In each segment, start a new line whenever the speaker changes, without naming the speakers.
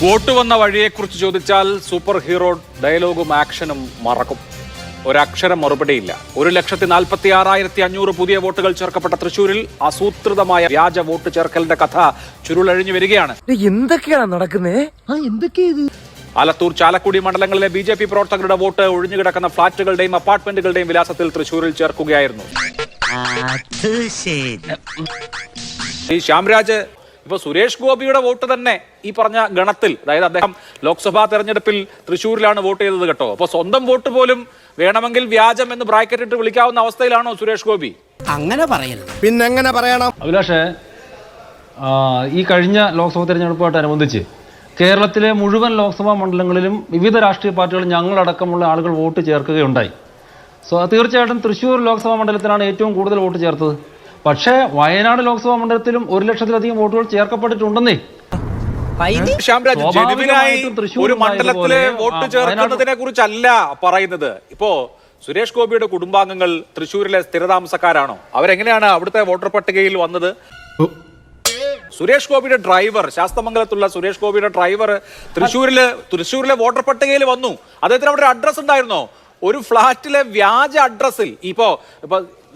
Vote വന്ന വഴിയെക്കുറിച്ച് ചോദിച്ചാൽ super hero ഡയലോഗും ആക്ഷനും മറക്കും. ഒരക്ഷരം മറുപടിയില്ല. 1,46,500 പുതിയ വോട്ടുകൾ ചേർക്കപ്പെട്ട തൃശൂരിൽ ആസൂത്രിതമായ വ്യാജ വോട്ട് ചേർക്കലിന്റെ കഥ ചുരുളഴിഞ്ഞു വരികയാണ്.
എന്തൊക്കെയാണ് നടക്കുന്നേ?
ആലത്തൂർ, ചാലക്കുടി മണ്ഡലങ്ങളിലെ BJP പ്രവർത്തകരുടെ വോട്ട് ഒഴിഞ്ഞുകിടക്കുന്ന ഫ്ളാറ്റുകളുടെയും അപ്പാർട്ട്മെന്റുകളുടെയും വിലാസത്തിൽ തൃശൂരിൽ ചേർക്കുകയായിരുന്നു. ഈ ശ്യാംരാജ് ഇപ്പൊ സുരേഷ് ഗോപിയുടെ വോട്ട് തന്നെ ഈ പറഞ്ഞ ഗണത്തിൽ, അതായത് അദ്ദേഹം ലോക്സഭാ തെരഞ്ഞെടുപ്പിൽ തൃശ്ശൂരിലാണ് വോട്ട് ചെയ്തത് കേട്ടോ. അപ്പൊ സ്വന്തം വോട്ട് പോലും വേണമെങ്കിൽ വ്യാജം എന്ന് ബ്രാക്കറ്റ് ഇട്ട് വിളിക്കാവുന്ന അവസ്ഥയിലാണോ സുരേഷ് ഗോപി?
അങ്ങനെ പറയരുത്.
പിന്നെ എങ്ങനെ പറയണം?
അഭിലാഷേ, ഈ കഴിഞ്ഞ ലോക്സഭാ തെരഞ്ഞെടുപ്പുമായിട്ടനുബന്ധിച്ച് കേരളത്തിലെ മുഴുവൻ ലോക്സഭാ മണ്ഡലങ്ങളിലും വിവിധ രാഷ്ട്രീയ പാർട്ടികൾ ഞങ്ങളടക്കമുള്ള ആളുകൾ വോട്ട് ചേർക്കുകയുണ്ടായി. തീർച്ചയായിട്ടും തൃശ്ശൂർ ലോക്സഭാ മണ്ഡലത്തിലാണ് ഏറ്റവും കൂടുതൽ വോട്ട് ചേർത്തത്. പക്ഷേ വയനാട് ലോക്സഭാ മണ്ഡലത്തിലും 1,00,000-ലധികം വോട്ടുകൾ ചേർക്കപ്പെട്ടിട്ടുണ്ടെന്നേ.
ഒരു മണ്ഡലത്തിലെ വോട്ട് ചേർക്കുന്നതിനെ കുറിച്ചല്ല പറയുന്നത്. ഇപ്പോ സുരേഷ് ഗോപിയുടെ കുടുംബാംഗങ്ങൾ തൃശ്ശൂരിലെ സ്ഥിരതാമസക്കാരാണോ? അവരെങ്ങനെയാണ് അവിടുത്തെ വോട്ടർ പട്ടികയിൽ വന്നത്? സുരേഷ് ഗോപിയുടെ ഡ്രൈവർ, ശാസ്തമംഗലത്തുള്ള സുരേഷ് ഗോപിയുടെ ഡ്രൈവർ തൃശ്ശൂരിലെ വോട്ടർ പട്ടികയിൽ വന്നു. അദ്ദേഹത്തിന് അവിടെ ഒരു അഡ്രസ് ഉണ്ടായിരുന്നോ? ഒരു ഫ്ളാറ്റിലെ വ്യാജ അഡ്രസ്സിൽ. ഇപ്പൊ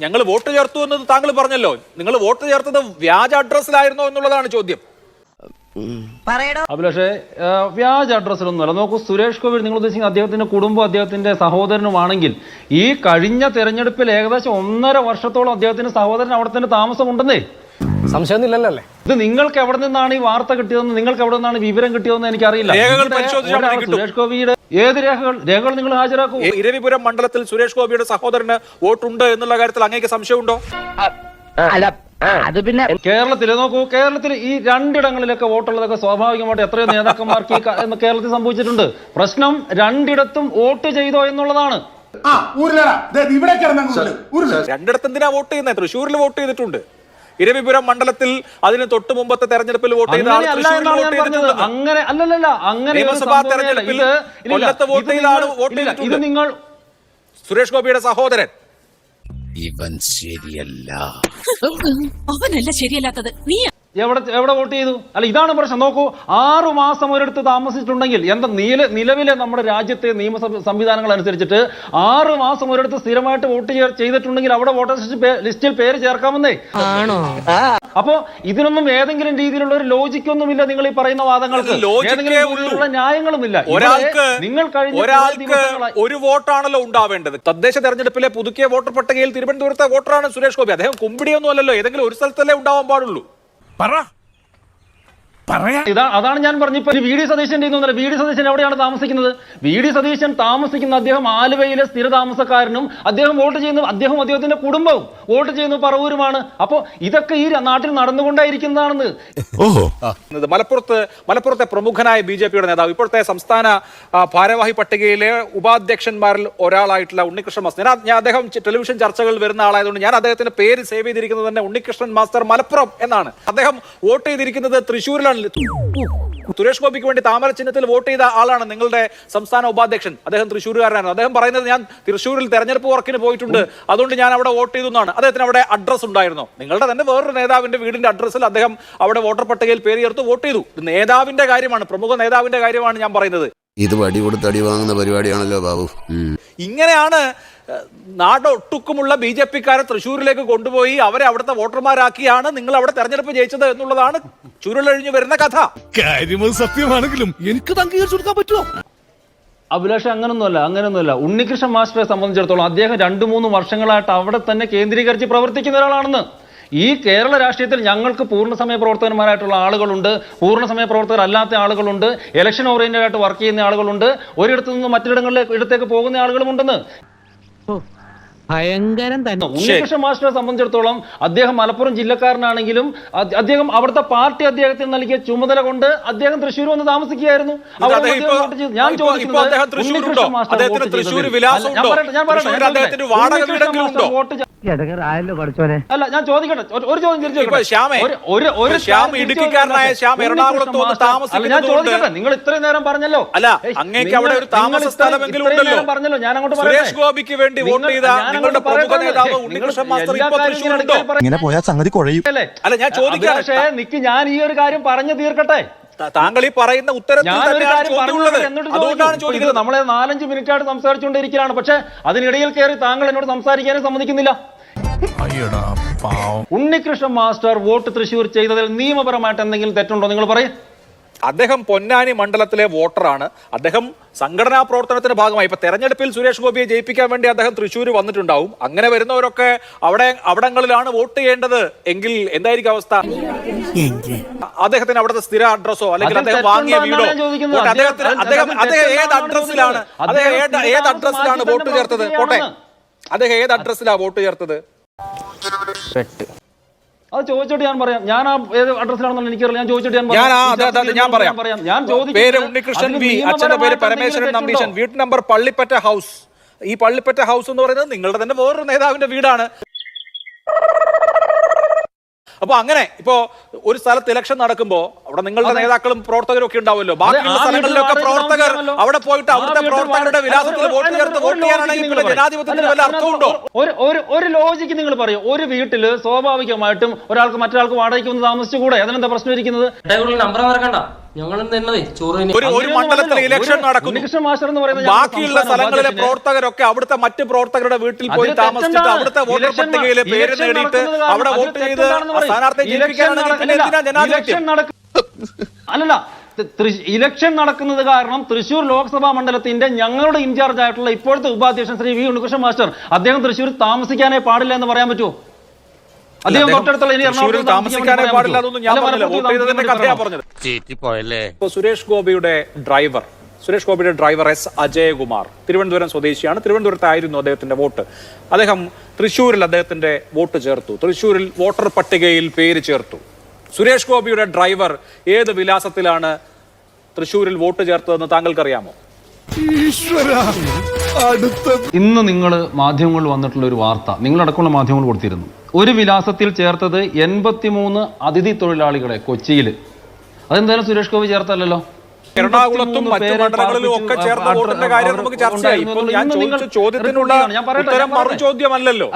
ഞങ്ങൾ വോട്ട് ചേർത്തു എന്നത് താങ്കൾ പറഞ്ഞല്ലോ. നിങ്ങൾ വോട്ട് ചേർത്തത് വ്യാജ അഡ്രസ്സിലായിരുന്നോ എന്നുള്ളതാണ് ചോദ്യം.
അഭിലാഷേ, വ്യാജ അഡ്രസ്സിലൊന്നുമല്ല. നോക്കൂ, സുരേഷ് ഗോപി നിങ്ങൾ ഉദ്ദേശിക്കുന്ന അദ്ദേഹത്തിന്റെ കുടുംബം അദ്ദേഹത്തിന്റെ സഹോദരനുമാണെങ്കിൽ ഈ കഴിഞ്ഞ തെരഞ്ഞെടുപ്പിൽ ഏകദേശം 1.5 വർഷത്തോളം അദ്ദേഹത്തിന്റെ സഹോദരൻ അവിടെ തന്നെ താമസമുണ്ടെന്നേ.
സംശയമൊന്നുമില്ലല്ലേ?
ഇത് നിങ്ങൾക്ക് എവിടെ നിന്നാണ് ഈ വാർത്ത കിട്ടിയതെന്ന്, നിങ്ങൾക്ക് എവിടെ നിന്നാണ് വിവരം കിട്ടിയതെന്ന് എനിക്കറിയില്ല. സുരേഷ് ഗോപിയുടെ ഏത് രേഖകൾ നിങ്ങൾ ഹാജരാക്കൂ.
ഇരവിപുരം മണ്ഡലത്തിൽ സുരേഷ് ഗോപിയുടെ സഹോദരന് വോട്ടുണ്ട് എന്നുള്ള കാര്യത്തിൽ അങ്ങേക്ക് സംശയമുണ്ടോ?
അത് പിന്നെ
കേരളത്തിൽ നോക്കൂ, കേരളത്തിൽ ഈ 2 ഇടങ്ങളിലൊക്കെ വോട്ടുള്ളതൊക്കെ സ്വാഭാവികമായിട്ട് എത്രയോ നേതാക്കന്മാർക്ക് ഈ കേരളത്തിൽ സംഭവിച്ചിട്ടുണ്ട്. പ്രശ്നം 2 ഇടത്തും വോട്ട് ചെയ്തോ എന്നുള്ളതാണ്.
2 ഇടത്ത് എന്തിനാ വോട്ട് ചെയ്യുന്നത്? തൃശ്ശൂരിൽ വോട്ട് ചെയ്തിട്ടുണ്ട്. ഇരവിപുരം മണ്ഡലത്തിൽ അതിന് തൊട്ട് മുമ്പത്തെ തെരഞ്ഞെടുപ്പിൽ വോട്ട് ചെയ്ത ആൾ തൃശ്ശൂരിൽ വോട്ട് ചെയ്തിട്ടുണ്ട്.
അങ്ങനെ അല്ലല്ല, അങ്ങനെ
നിയമസഭാ തെരഞ്ഞെടുപ്പിൽ കൊല്ലത്ത് വോട്ട് ചെയ്ത ആൾ വോട്ട് ചെയ്തിട്ടുണ്ട്.
ഇത് നിങ്ങൾ
സുരേഷ് ഗോപിയുടെ സഹോദരൻ.
ഇവൻ ശരിയല്ല.
അവനല്ല ശരിയല്ലാത്തത്, നീ
എവിടെ വോട്ട് ചെയ്തു? അല്ല, ഇതാണ് പ്രശ്നം. നോക്കൂ, 6 മാസം ഒരിടത്ത് താമസിച്ചിട്ടുണ്ടെങ്കിൽ എന്താ നിലവിലെ നമ്മുടെ രാജ്യത്തെ നിയമസഭ സംവിധാനങ്ങൾ അനുസരിച്ചിട്ട് 6 മാസം ഒരിടത്ത് സ്ഥിരമായിട്ട് വോട്ട് ചെയ്തിട്ടുണ്ടെങ്കിൽ അവിടെ വോട്ടേഴ്സ് ലിസ്റ്റിൽ പേര് ചേർക്കാമെന്നേ. അപ്പോ ഇതിനൊന്നും ഏതെങ്കിലും രീതിയിലുള്ള ഒരു ലോജിക്കൊന്നുമില്ല. നിങ്ങൾ ഈ പറയുന്ന വാദങ്ങൾക്ക് ഏതെങ്കിലും രീതിയിലുള്ള ന്യായങ്ങളുമില്ല. നിങ്ങൾ
ഒരു വോട്ടാണല്ലോ ഉണ്ടാവേണ്ടത്. തദ്ദേശ തെരഞ്ഞെടുപ്പിലെ പുതുക്കിയ വോട്ടർ പട്ടികയിൽ തിരുവനന്തപുരത്തെ വോട്ടറാണ് സുരേഷ് ഗോപി. അദ്ദേഹം കുമ്പിടിയൊന്നും അല്ലല്ലോ. ഏതെങ്കിലും ഒരു സ്ഥലത്തല്ലേ ഉണ്ടാവാൻ പാടുള്ളൂ.
അതാണ് ഞാൻ പറഞ്ഞു. ഇപ്പൊ VD സതീശൻ VD സതീശൻ എവിടെയാണ് താമസിക്കുന്നത്? VD സതീശൻ താമസിക്കുന്ന അദ്ദേഹം ആലുവയിലെ സ്ഥിര താമസക്കാരനും അദ്ദേഹം വോട്ട് ചെയ്യുന്നു, അദ്ദേഹത്തിന്റെ കുടുംബവും വോട്ട് ചെയ്യുന്ന പറവൂരുമാണ്. അപ്പോ ഇതൊക്കെ ഈ നാട്ടിൽ നടന്നുകൊണ്ടേയിരിക്കുന്നതാണെന്ന്.
മലപ്പുറത്തെ പ്രമുഖനായ BJPയുടെ നേതാവ്, ഇപ്പോഴത്തെ സംസ്ഥാന ഭാരവാഹി പട്ടികയിലെ ഉപാധ്യക്ഷന്മാരിൽ ഒരാളായിട്ടുള്ള ഉണ്ണികൃഷ്ണൻ മാസ്റ്റർ, ഞാൻ അദ്ദേഹം ടെലിവിഷൻ ചർച്ചകളിൽ വരുന്ന ആളായതുകൊണ്ട് ഞാൻ അദ്ദേഹത്തിന്റെ പേര് സേവ് ചെയ്തിരിക്കുന്നത് തന്നെ ഉണ്ണികൃഷ്ണൻ മാസ്റ്റർ മലപ്പുറം എന്നാണ്. അദ്ദേഹം വോട്ട് ചെയ്തിരിക്കുന്നത് തൃശ്ശൂരിലാണ്. സുരേഷ് ഗോപിക്ക് വേണ്ടി താമര ചിഹ്നത്തിൽ വോട്ട് ചെയ്ത ആളാണ് നിങ്ങളുടെ സംസ്ഥാന ഉപാധ്യക്ഷൻ. അദ്ദേഹം തൃശ്ശൂരുകാരനാണ്. അദ്ദേഹം പറയുന്നത് ഞാൻ തൃശ്ശൂരിൽ തെരഞ്ഞെടുപ്പ് വർക്കിന് പോയിട്ടുണ്ട്, അതുകൊണ്ട് ഞാൻ അവിടെ വോട്ട് ചെയ്തു എന്നാണ്. അദ്ദേഹത്തിന് അവിടെ അഡ്രസ് ഉണ്ടായിരുന്നോ? നിങ്ങളുടെ തന്നെ വേറൊരു നേതാവിന്റെ വീടിന്റെ അഡ്രസ്സിൽ അദ്ദേഹം അവിടെ വോട്ടർ പട്ടികയിൽ പേര് ചേർത്ത് വോട്ട് ചെയ്തു. നേതാവിന്റെ കാര്യമാണ്, പ്രമുഖ നേതാവിന്റെ കാര്യമാണ് ഞാൻ പറയുന്നത്.
ഇത് വടി കൊടുത്ത് അടി വാങ്ങുന്ന പരിപാടിയാണല്ലോ ബാബു.
ഇങ്ങനെയാണ് നാടൊട്ടുക്കുമുള്ള BJPക്കാരെ തൃശ്ശൂരിലേക്ക് കൊണ്ടുപോയി അവരെ അവിടുത്തെ വോട്ടർമാരാക്കിയാണ് നിങ്ങൾ അവിടെ തെരഞ്ഞെടുപ്പ് ജയിച്ചത് എന്നുള്ളതാണ് ചുരുളഴിഞ്ഞു വരുന്ന കഥ.
സത്യമാണെങ്കിലും എനിക്ക് അംഗീകരിച്ചു കൊടുക്കാൻ പറ്റുമോ?
അഭിലാഷ്, അങ്ങനൊന്നുമല്ല. ഉണ്ണികൃഷ്ണൻ മാസ്റ്ററെ സംബന്ധിച്ചിടത്തോളം അദ്ദേഹം 2-3 വർഷങ്ങളായിട്ട് അവിടെ തന്നെ കേന്ദ്രീകരിച്ച് പ്രവർത്തിക്കുന്ന ഒരാളാണെന്ന്. ഈ കേരള രാഷ്ട്രീയത്തിൽ ഞങ്ങൾക്ക് പൂർണ്ണസമയ പ്രവർത്തകന്മാരായിട്ടുള്ള ആളുകളുണ്ട്, പൂർണ്ണസമയ പ്രവർത്തകരല്ലാത്ത ആളുകളുണ്ട്, ഇലക്ഷൻ ഓറിയന്റഡ് ആയിട്ട് വർക്ക് ചെയ്യുന്ന ആളുകളുണ്ട്, ഒരിടത്തു നിന്ന് മറ്റിടങ്ങളിലേക്ക് പോകുന്ന ആളുകളുമുണ്ടെന്ന്.
ഭയങ്കരം തന്നെ.
ഉണ്ണികൃഷ്ണൻ മാസ്റ്ററെ സംബന്ധിച്ചിടത്തോളം അദ്ദേഹം മലപ്പുറം ജില്ലക്കാരനാണെങ്കിലും അദ്ദേഹം അവിടുത്തെ പാർട്ടി അദ്ദേഹത്തിന് നൽകിയ ചുമതല കൊണ്ട് അദ്ദേഹം തൃശ്ശൂർ വന്ന് താമസിക്കുകയായിരുന്നു. ഞാൻ ചോദിക്കുന്നത് അല്ല ഞാൻ ചോദിക്കട്ടെ, ഒരു ചോദ്യം തിരിച്ചു
ഇപ്പൊ ശ്യാമേ, ശ്യാം ഇടുക്കിക്കാരനായ ശ്യാം എറണാകുളത്ത് വന്ന്
ഞാൻ
താമസിക്കുന്നത്
ചോദിക്കട്ടെ, നിങ്ങൾ ഇത്രയും നേരം പറഞ്ഞല്ലോ.
അല്ല, അങ്ങേക്ക് അവിടെ ഒരു താമസ സ്ഥലമെങ്കിലും ഉണ്ടല്ലോ.
പറഞ്ഞല്ലോ, ഞാൻ അങ്ങോട്ട്
സുരേഷ് ഗോപിക്ക് വേണ്ടി വോട്ട് ചെയ്ത നിങ്ങളുടെ പ്രമുഖ നേതാവ് ഉണ്ണികൃഷ്ണൻ മാസ്റ്റർ ഇപ്പൊ തൃശ്ശൂരുണ്ടോ?
ഇങ്ങനെ പോയാൽ സംഗതി കുഴയും.
അല്ല, ഞാൻ ചോദിക്കാം,
ഞാൻ ഈ ഒരു കാര്യം പറഞ്ഞു തീർക്കട്ടെ.
താങ്കൾ ഈ പറയുന്ന ഉത്തരത്തിൽ തന്നെയാണ് ചോദ്യമുള്ളത്. അതുകൊണ്ടാണ് ചോദിക്കുന്നത്.
നമ്മളെ 4-5 മിനിറ്റായിട്ട് സംസാരിച്ചുകൊണ്ടിരിക്കുകയാണ്, പക്ഷെ അതിനിടയിൽ കയറി താങ്കൾ എന്നോട് സംസാരിക്കാനും സമ്മതിക്കുന്നില്ല. ഉണ്ണികൃഷ്ണൻ മാസ്റ്റർ വോട്ട് തൃശ്ശൂർ ചെയ്തതിൽ നിയമപരമായിട്ട് എന്തെങ്കിലും തെറ്റുണ്ടോ? നിങ്ങൾ പറയും.
അദ്ദേഹം പൊന്നാനി മണ്ഡലത്തിലെ വോട്ടറാണ്. അദ്ദേഹം സംഘടനാ പ്രവർത്തനത്തിന്റെ ഭാഗമായി ഇപ്പൊ തെരഞ്ഞെടുപ്പിൽ സുരേഷ് ഗോപിയെ ജയിപ്പിക്കാൻ വേണ്ടി അദ്ദേഹം തൃശ്ശൂർ വന്നിട്ടുണ്ടാവും. അങ്ങനെ വരുന്നവരൊക്കെ അവിടങ്ങളിലാണ് വോട്ട് ചെയ്യേണ്ടത് എങ്കിൽ എന്തായിരിക്കും അവസ്ഥ? അദ്ദേഹത്തിന് അവിടുത്തെ സ്ഥിര അഡ്രസ്സോ അല്ലെങ്കിൽ അദ്ദേഹം വാങ്ങിയ വീടോ, അദ്ദേഹം ഏത് അഡ്രസ്സിലാണ് വോട്ട് ചേർത്തത്? പോട്ടെ, അദ്ദേഹം ഏത് അഡ്രസ്സിലാണ് വോട്ട് ചേർത്തത്?
അത് ചോദിച്ചിട്ട് ഞാൻ പറയാം. ഞാൻ ആ ഏത് അഡ്രസ്സിലാണെന്ന് എനിക്കറിയില്ല. ഞാൻ ചോദിച്ചിട്ട്
ഞാൻ പറയാം. പേര് ഉണ്ണികൃഷ്ണൻ വി, അച്ഛന്റെ പേര് പരമേശ്വരൻ നമ്പീശൻ, വീട്ട് നമ്പർ പള്ളിപ്പറ്റ ഹൗസ്. ഈ പള്ളിപ്പറ്റ ഹൗസ് എന്ന് പറയുന്നത് നിങ്ങളുടെ തന്നെ വേറൊരു നേതാവിന്റെ വീടാണ്. അപ്പൊ അങ്ങനെ ഇപ്പോ ഒരു സ്ഥലത്ത് ഇലക്ഷൻ നടക്കുമ്പോ അവിടെ നിങ്ങളുടെ നേതാക്കളും പ്രവർത്തകരും ഒക്കെ ഉണ്ടാവുമല്ലോ. ബാക്കിയുള്ള സ്ഥലങ്ങളിലൊക്കെ പ്രവർത്തകർ അവിടെ പോയിട്ട് അവിടുത്തെ പ്രവർത്തകരുടെ വിലാസത്തിൽ വോട്ട് ചേർത്ത് വോട്ട് ചെയ്യാനാണെങ്കിൽ പിന്നെ ജനാധിപത്യത്തിന് വല്ല അർത്ഥമുണ്ടോ?
ഒരു ലോജിക്ക് നിങ്ങൾ പറയും. ഒരു വീട്ടില് സ്വാഭാവികമായിട്ടും ഒരാൾക്ക് മറ്റൊരാൾക്ക് വാടകയ്ക്ക് വന്ന് താമസിച്ചുകൂടെ? അതിനെന്താ പ്രശ്നം ഇരിക്കുന്നത്?
നമ്പർ മറക്കണ്ട.
ഒരു മണ്ഡലത്തിൽ ഇലക്ഷൻ നടക്കുന്നു, ബാക്കിയുള്ള സ്ഥലങ്ങളിലെ പ്രവർത്തകരൊക്കെ അവിടുത്തെ മറ്റ് പ്രവർത്തകരുടെ വീട്ടിൽ പോയി താമസിച്ചിട്ട് അവിടുത്തെ വോട്ടർ പട്ടികയിലെ പേര് നേടിയിട്ട് അവിടെ വോട്ട് ചെയ്ത് സ്ഥാനാർത്ഥിയെ ജയിപ്പിക്കാനാണ്.
അല്ലല്ല, ഇലക്ഷൻ നടക്കുന്നത് കാരണം തൃശ്ശൂർ ലോക്സഭാ മണ്ഡലത്തിന്റെ ഞങ്ങളുടെ ഇൻചാർജ് ആയിട്ടുള്ള ഇപ്പോഴത്തെ ഉപാധ്യക്ഷൻ ശ്രീ വി ഉണ്ണികൃഷ്ണൻ മാസ്റ്റർ, അദ്ദേഹം തൃശ്ശൂർ താമസിക്കാനേ പാടില്ല എന്ന് പറയാൻ പറ്റുമോ? അദ്ദേഹം തൊട്ടടുത്തുള്ള
താമസിക്കാനേ പാടില്ല എന്നൊന്നും ഞാൻ പറഞ്ഞില്ല. വോട്ട് ചെയ്തതിന്റെ കഥയാ പറഞ്ഞത്. സുരേഷ് ഗോപിയുടെ ഡ്രൈവർ എസ് അജയകുമാർ തിരുവനന്തപുരം സ്വദേശിയാണ്. തിരുവനന്തപുരത്തായിരുന്നു അദ്ദേഹത്തിന്റെ വോട്ട്. അദ്ദേഹം തൃശ്ശൂരിൽ അദ്ദേഹത്തിന്റെ വോട്ട് ചേർത്തു. തൃശ്ശൂരിൽ വോട്ടർ പട്ടികയിൽ പേര് ചേർത്തു. സുരേഷ് ഗോപിയുടെ ഡ്രൈവർ ഏത് വിലാസത്തിലാണ് തൃശ്ശൂരിൽ വോട്ട് ചേർത്തതെന്ന് താങ്കൾക്കറിയാമോ?
ഇന്ന് നിങ്ങൾ മാധ്യമങ്ങളിൽ വന്നിട്ടുള്ള ഒരു വാർത്ത നിങ്ങളടക്കമുള്ള മാധ്യമങ്ങൾ കൊടുത്തിരുന്നു. ഒരു വിലാസത്തിൽ ചേർത്തത് 83 അതിഥി തൊഴിലാളികളെ കൊച്ചിയിൽ. അതെന്തായാലും സുരേഷ് ഗോപി ചേർത്തല്ലോ.
എറണാകുളത്തും മറ്റു മണ്ഡലങ്ങളിലും ഒക്കെ ചേർന്ന വോട്ടിന്റെ കാര്യം നമുക്ക് ചർച്ചയായി. ഇപ്പോൾ ഞാൻ ചോദിച്ച ചോദ്യത്തിനുള്ള ഉത്തരം മറു ചോദ്യമല്ലല്ലോ.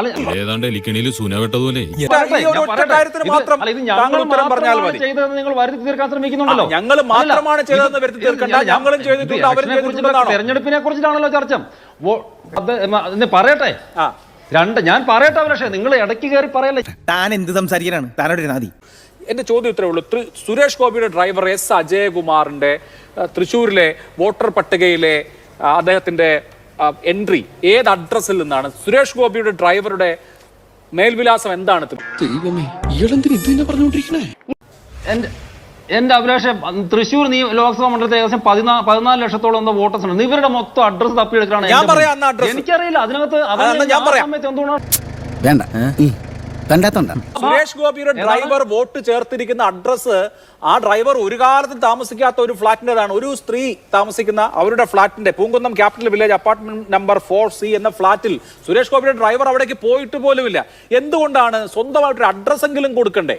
ഏതാണ്ട് എലിക്കണിയിൽ സൂനവെട്ടതുപോലെ
കാര്യത്തിന് മാത്രം താങ്കൾ ഉത്തരം പറഞ്ഞാൽ മതി.
നിങ്ങൾ വരുത്തി തീർക്കാൻ ശ്രമിക്കുന്നുണ്ടല്ലോ.
ഞങ്ങൾ മാത്രമാണ് ചെയ്തതെന്ന് വരുത്തി തീർക്കണ്ട, ഞങ്ങളും ചെയ്തിട്ടുണ്ട്, അവരും ചെയ്തിട്ടുണ്ടെന്നാണോ?
തെരഞ്ഞെടുപ്പിനെ കുറിച്ചിട്ടാണല്ലോ ചർച്ച. പറയട്ടെ, ഞാൻ പറയട്ടെ. പക്ഷേ നിങ്ങൾ ഇടയ്ക്ക് കയറി പറയല്ലേ.
താൻ എന്ത് സംസാരിക്കാനാണ്? താനോട് നാദി.
എന്റെ ചോദ്യം ഇത്രേ ഉള്ളൂ. സുരേഷ് ഗോപിയുടെ ഡ്രൈവർ എസ് അജയകുമാറിന്റെ തൃശ്ശൂരിലെ വോട്ടർ പട്ടികയിലെ അദ്ദേഹത്തിന്റെ എൻട്രി ഏത് അഡ്രസ്സിൽ നിന്നാണ്? സുരേഷ് ഗോപിയുടെ ഡ്രൈവറുടെ മേൽവിലാസം എന്താണ്?
എന്റെ അഭിലാഷ, തൃശ്ശൂർ ലോക്സഭാ മണ്ഡലത്തിൽ ഏകദേശം 14 ലക്ഷത്തോളം വോട്ടേഴ്സ് ഉണ്ട്. ഇവരുടെ മൊത്തം അഡ്രസ് തപ്പിയെടുക്കാണ്. എനിക്കറിയില്ല അതിനകത്ത്
വേണ്ട കണ്ടാത്തോണ്ട.
സുരേഷ് ഗോപിയുടെ ഡ്രൈവർ വോട്ട് ചേർത്തിരിക്കുന്ന അഡ്രസ് ആ ഡ്രൈവർ ഒരു കാലത്തും താമസിക്കാത്ത ഒരു ഫ്ളാറ്റിന്റേതാണ്. ഒരു സ്ത്രീ താമസിക്കുന്ന അവരുടെ ഫ്ളാറ്റിന്റെ Poonkunnam capital village apartment number 4C എന്ന ഫ്ളാറ്റിൽ സുരേഷ് ഗോപിയുടെ ഡ്രൈവർ അവിടേക്ക് പോയിട്ട് പോലുമില്ല. എന്തുകൊണ്ടാണ്? സ്വന്തമായിട്ടൊരു അഡ്രസ് എങ്കിലും കൊടുക്കണ്ടേ?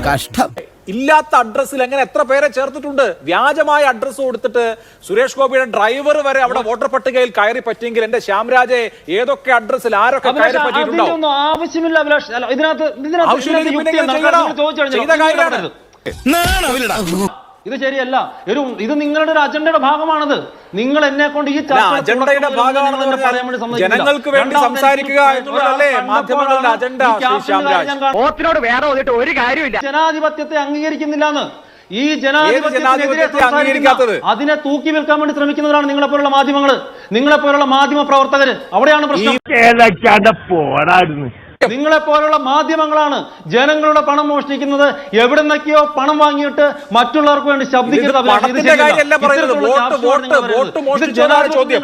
കഷ്ടം.
ഇല്ലാത്ത അഡ്രസ്സിൽ എങ്ങനെ എത്ര പേരെ ചേർത്തിട്ടുണ്ട്? വ്യാജമായ അഡ്രസ്സ് കൊടുത്തിട്ട് സുരേഷ് ഗോപിയുടെ ഡ്രൈവർ വരെ അവിടെ വോട്ടർ പട്ടികയിൽ കയറി പറ്റിയെങ്കിൽ എന്റെ ശ്യാംരാജെ ഏതൊക്കെ അഡ്രസ്സിൽ ആരൊക്കെ കയറി പറ്റിയിട്ടുണ്ടാവും?
ആവശ്യമില്ല അഭിലാഷ്. ഇത് ശരിയല്ല. ഇത് നിങ്ങളുടെ ഒരു അജണ്ടയുടെ ഭാഗമാണത്. നിങ്ങൾ എന്നെ കൊണ്ട് ഈ
അജണ്ടയുടെ ഭാഗമാണെന്ന് പറയാൻ വേണ്ടി ജനങ്ങൾക്ക് വേണ്ടി സംസാരിക്കുക എന്നുള്ളതല്ലേ മാധ്യമങ്ങളുടെ അജണ്ട.
ഒരു കാര്യമില്ല.
ജനാധിപത്യത്തെ അംഗീകരിക്കുന്നില്ലെന്ന് ഈ ജനാധിപത്യത്തെ അതിനെ തൂക്കി വിൽക്കാൻ വേണ്ടി ശ്രമിക്കുന്നവരാണ് നിങ്ങളെപ്പോലുള്ള മാധ്യമങ്ങൾ, നിങ്ങളെപ്പോലുള്ള മാധ്യമ പ്രവർത്തകര്. അവിടെയാണ് പ്രശ്നം. നിങ്ങളെപ്പോലുള്ള മാധ്യമങ്ങളാണ് ജനങ്ങളുടെ പണം മോഷ്ടിക്കുന്നത്. എവിടെ നിന്നൊക്കെയോ പണം വാങ്ങിയിട്ട് മറ്റുള്ളവർക്ക് വേണ്ടി ശബ്ദിക്കരുത്.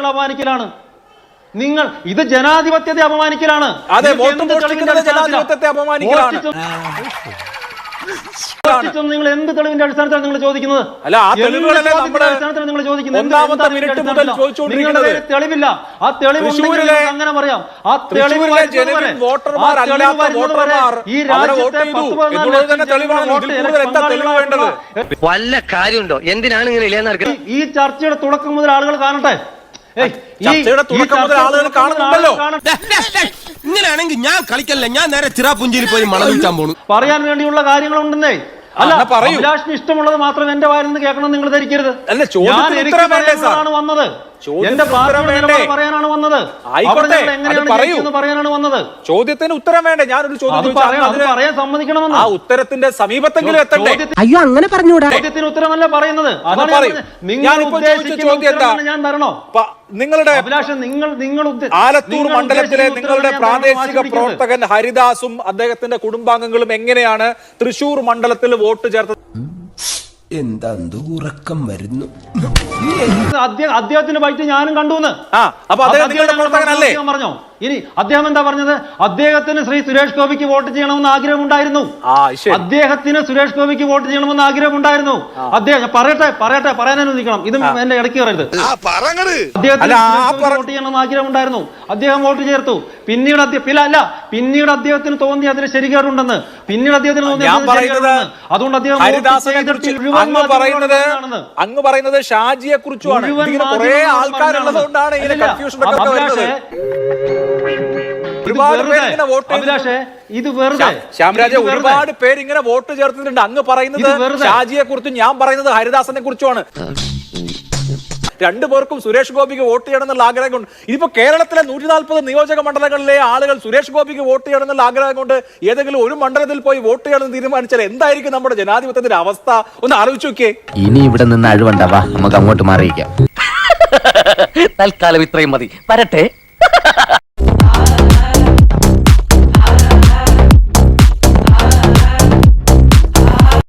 അപമാനിക്കലാണ് നിങ്ങൾ. ഇത് ജനാധിപത്യത്തെ അപമാനിക്കലാണ്. നിങ്ങൾ എന്ത് തെളിവിന്റെ അടിസ്ഥാനത്തിലാണ് നിങ്ങൾ ചോദിക്കുന്നത്?
അല്ല, ആ തെളിവുകളല്ലേ നമ്മുടെ
നിങ്ങൾ ചോദിക്കുന്നത്
ഒന്നാമത്തെ മിനിറ്റ് മുതൽ ചോദിച്ചുകൊണ്ടിരിക്കുന്നത്.
തെളിവില്ല. ആ തെളിവ് അങ്ങനെ പറയാം. ആ തെളിവ്
വോട്ടർമാർ അല്ലാത്ത വോട്ടർമാർ
ഈ രാജ്യത്തെ 10-14
വല്ല കാര്യമുണ്ടോ? എന്തിനാണ് ഇങ്ങനെ ഇല്ലാന്ന്
ഈ ചർച്ചയുടെ തുടക്കം മുതൽ ആളുകൾ കാണട്ടെ.
ചർച്ചയുടെ തുടക്കം മുതൽ ആളുകൾ കാണുന്നുണ്ടല്ലോ.
ഇങ്ങനെയാണെങ്കിൽ ഞാൻ കളിക്കല്ല, ഞാൻ നേരെ ചിറാപുഞ്ചിയിൽ പോയി മണം വിൽക്കാൻ പോണു.
പറയാൻ വേണ്ടിയുള്ള കാര്യങ്ങളുണ്ടെന്നേ. അല്ല, അഭിലാഷിന് ഇഷ്ടമുള്ളത് മാത്രം എന്റെ വായിൽ നിന്ന് കേൾക്കണം നിങ്ങൾ ധരിക്കരുത്. ഞാൻ എനിക്ക് പറയാനാണ് വന്നത്. എന്റെ പറയാനാണ് വന്നത്. എങ്ങനെയാണ് പറയാനാണ് വന്നത്.
ചോദ്യത്തിന് ഉത്തരം വേണ്ടേ? ഞാനൊരു ചോദ്യം
പറയാൻ സമ്മതിക്കണമെന്ന്.
ആ ഉത്തരത്തിന്റെ സമീപത്തെങ്കിലും എത്തണ്ടേ?
അയ്യോ, അങ്ങനെ പറഞ്ഞൂടാ.
ചോദ്യത്തിന് ഉത്തരമല്ല പറയുന്നത്. നിങ്ങൾ ഞാൻ തരണോ?
നിങ്ങളുടെ
അഭിലാഷൻ, നിങ്ങൾ
ആലത്തൂർ മണ്ഡലത്തിലെ നിങ്ങളുടെ പ്രാദേശിക പ്രവർത്തകൻ ഹരിദാസും അദ്ദേഹത്തിന്റെ കുടുംബാംഗങ്ങളും എങ്ങനെയാണ് തൃശൂർ മണ്ഡലത്തിൽ വോട്ട് ചേർത്തത്?
എന്താ ഉറക്കം വരുന്നു.
അദ്ദേഹത്തിന്റെ ബൈറ്റ് ഞാനും കണ്ടുവന്ന്.
അപ്പൊ അദ്ദേഹം
പറഞ്ഞോ? ഇനി അദ്ദേഹം എന്താ പറഞ്ഞത്? അദ്ദേഹത്തിന് ശ്രീ സുരേഷ് ഗോപിക്ക് വോട്ട് ചെയ്യണമെന്ന് ആഗ്രഹമുണ്ടായിരുന്നു. അദ്ദേഹത്തിന് സുരേഷ് ഗോപിക്ക് വോട്ട് ചെയ്യണമെന്ന് ആഗ്രഹമുണ്ടായിരുന്നു. അദ്ദേഹം പറയാൻ അനുവദിക്കണം. ഇതും എന്റെ ഇടയ്ക്ക് പറയരുത്. അദ്ദേഹത്തിന് വോട്ട് ചെയ്യണമെന്ന് ആഗ്രഹമുണ്ടായിരുന്നു. അദ്ദേഹം വോട്ട് ചേർത്തു. പിന്നീട് അദ്ദേഹത്തിന് തോന്നി അതിന് ശരികേടുണ്ടെന്ന്. അതുകൊണ്ട് അദ്ദേഹം
അങ്ങ് പറയുന്നത് ഷാജിയെ കുറിച്ചുമാണ്. കുറെ ആൾക്കാരുള്ളതുകൊണ്ടാണ് ഇങ്ങനെ കൺഫ്യൂഷൻ ഒക്കെ വരുന്നത്. ശ്യാംരാജ്, ഒരുപാട് പേര് ഇങ്ങനെ വോട്ട് ചേർത്തിട്ടുണ്ട്. അങ്ങ് പറയുന്നത് ഷാജിയെ കുറിച്ചും ഞാൻ പറയുന്നത് ഹരിദാസനെ കുറിച്ചുമാണ്. രണ്ടുപേർക്കും സുരേഷ് ഗോപിക്ക് വോട്ട് ചെയ്യണം എന്നുള്ള ആഗ്രഹം കൊണ്ട് ഇതിപ്പോ കേരളത്തിലെ 140 നിയോജക മണ്ഡലങ്ങളിലെ ആളുകൾ സുരേഷ് ഗോപിക്ക് വോട്ട് ചെയ്യണം എന്നുള്ള ആഗ്രഹം കൊണ്ട് ഏതെങ്കിലും ഒരു മണ്ഡലത്തിൽ പോയി വോട്ട് ചെയ്യണമെന്ന് തീരുമാനിച്ചാൽ എന്തായിരിക്കും നമ്മുടെ ജനാധിപത്യത്തിന്റെ അവസ്ഥ? ഒന്ന് ആലോചിച്ച് നോക്കിയേ.
ഇനി ഇവിടെ നിന്ന് അഴിവണ്ടാവാ, നമുക്ക് അങ്ങോട്ട് മാറിയിക്കാം.
തൽക്കാലം ഇത്രയും മതി. വരട്ടെ.